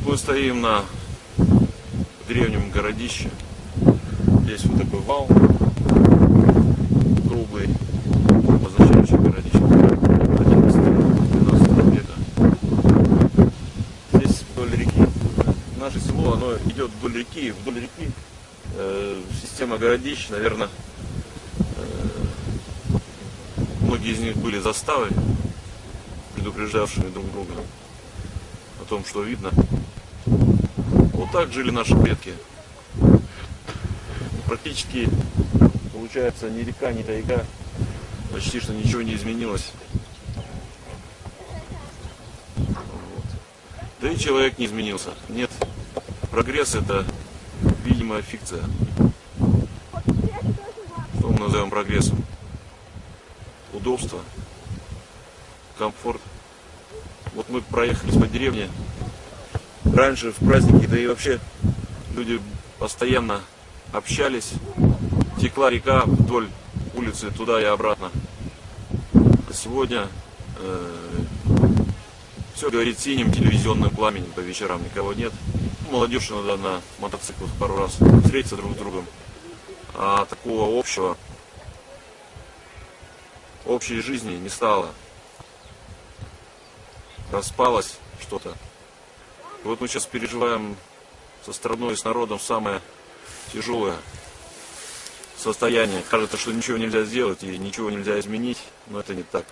Мы стоим на древнем городище. Здесь вот такой вал круглый, обозначающий городище 11-12 века. Здесь вдоль реки. Наше село, оно идет вдоль реки. Вдоль реки система городищ, наверное, многие из них были заставы, предупреждавшими друг друга о том, что видно. Вот так жили наши предки. Практически, получается, ни река, ни тайга, почти что ничего не изменилось. Вот. Да и человек не изменился. Нет, прогресс — это видимая фикция. Что мы назовем прогрессом? Удобство, комфорт. Вот мы проехались по деревне. Раньше в праздники, да и вообще люди постоянно общались. Текла река вдоль улицы туда и обратно. А сегодня все горит синим телевизионным пламенем по вечерам, никого нет. Молодежь иногда на мотоциклах пару раз встретится друг с другом. А такого общей жизни не стало. Распалось что-то. Вот мы сейчас переживаем со страной и с народом самое тяжелое состояние. Кажется, что ничего нельзя сделать и ничего нельзя изменить, но это не так.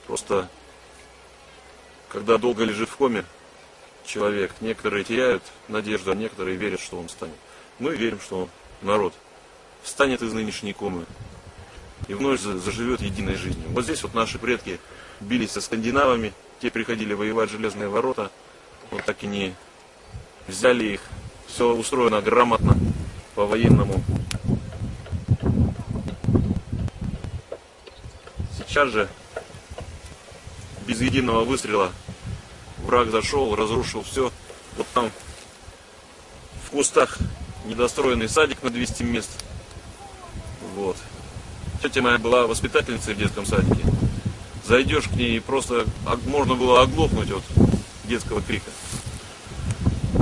Просто, когда долго лежит в коме человек, некоторые теряют надежду, а некоторые верят, что он встанет. Мы верим, что народ встанет из нынешней комы и вновь заживет единой жизнью. Вот здесь вот наши предки бились со скандинавами, те приходили воевать в железные ворота, вот так и не взяли их. Все устроено грамотно, по-военному. Сейчас же, без единого выстрела, враг зашел, разрушил все. Вот там в кустах недостроенный садик на 200 мест. Вот. Тетя моя была воспитательницей в детском садике. Зайдешь к ней и просто можно было оглохнуть от детского крика.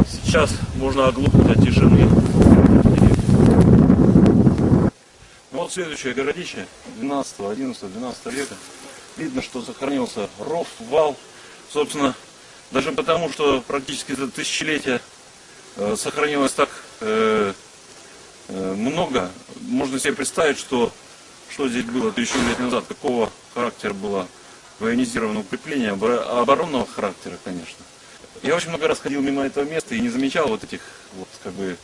Сейчас можно оглохнуть от тишины. Вот следующее городище 12, 11, 12 века. Видно, что сохранился ров, вал. Собственно, даже потому, что практически за тысячелетия сохранилось так много. Можно себе представить, что здесь было 1000 лет назад, какого характера было военизированное укрепление, оборонного характера, конечно. Я очень много раз ходил мимо этого места и не замечал вот этих вот как бы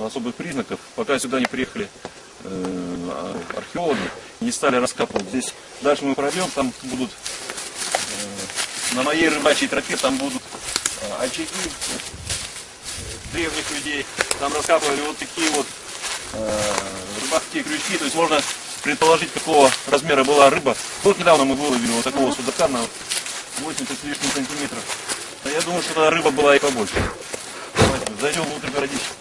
особых признаков, пока сюда не приехали археологи и не стали раскапывать. Здесь дальше мы пройдем, там будут на моей рыбачьей тропе там будут очаги древних людей. Там раскапывали вот такие вот рыбацкие крючки, то есть можно предположить, какого размера была рыба. Вот недавно мы выловили вот такого судака на 80 с лишним сантиметров. А я думаю, что рыба была и побольше. Давайте зайдем внутрь городища.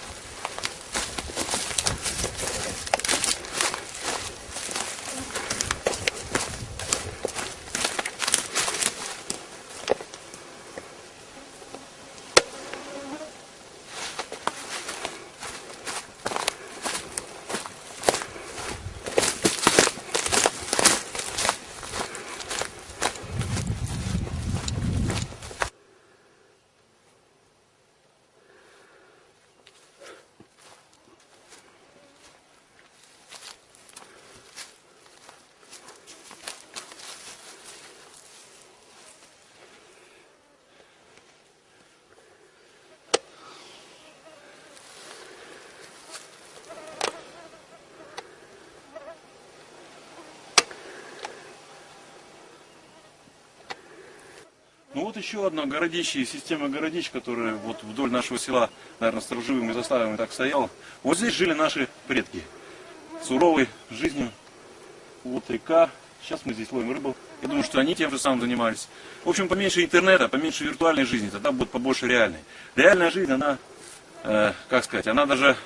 Ну вот еще одна городище, система городищ, которая вот вдоль нашего села, наверное, сторожевыми заставами так стояла. Вот здесь жили наши предки. Суровой жизнью. Вот река. Сейчас мы здесь ловим рыбу. Я думаю, что они тем же самым занимались. В общем, поменьше интернета, поменьше виртуальной жизни, тогда будет побольше реальной. Реальная жизнь, она, как сказать, она даже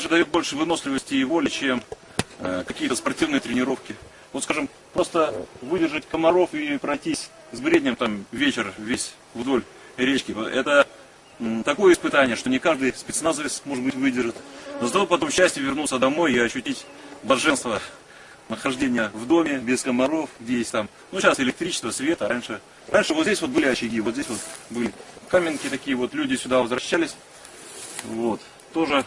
дает больше выносливости и воли, чем какие-то спортивные тренировки. Вот, скажем, просто выдержать комаров и пройтись с бреднем там вечер весь вдоль речки. Это такое испытание, что не каждый спецназовец, может быть, выдержит. Но зато потом счастье вернуться домой и ощутить блаженство нахождения в доме, без комаров, где есть там, ну сейчас электричество, свет, а раньше вот здесь вот были очаги, вот здесь вот были каменки такие, вот люди сюда возвращались, вот, тоже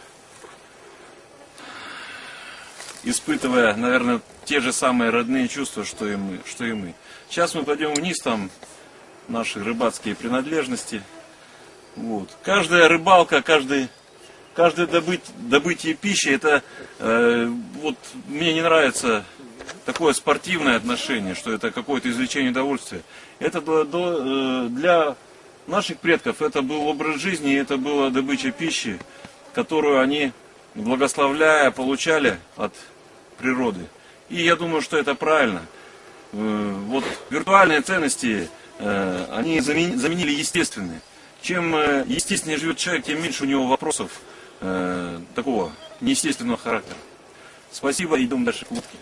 испытывая, наверное, те же самые родные чувства, что и мы. Сейчас мы пойдем вниз, там наши рыбацкие принадлежности. Вот. Каждая рыбалка, каждое добытие пищи, это вот мне не нравится такое спортивное отношение, что это какое-то извлечение удовольствия. Это для наших предков это был образ жизни, это была добыча пищи, которую они, благословляя, получали от природы. И я думаю, что это правильно. Вот виртуальные ценности, они заменили естественные. Чем естественнее живет человек, тем меньше у него вопросов такого неестественного характера. Спасибо, идем дальше к утке.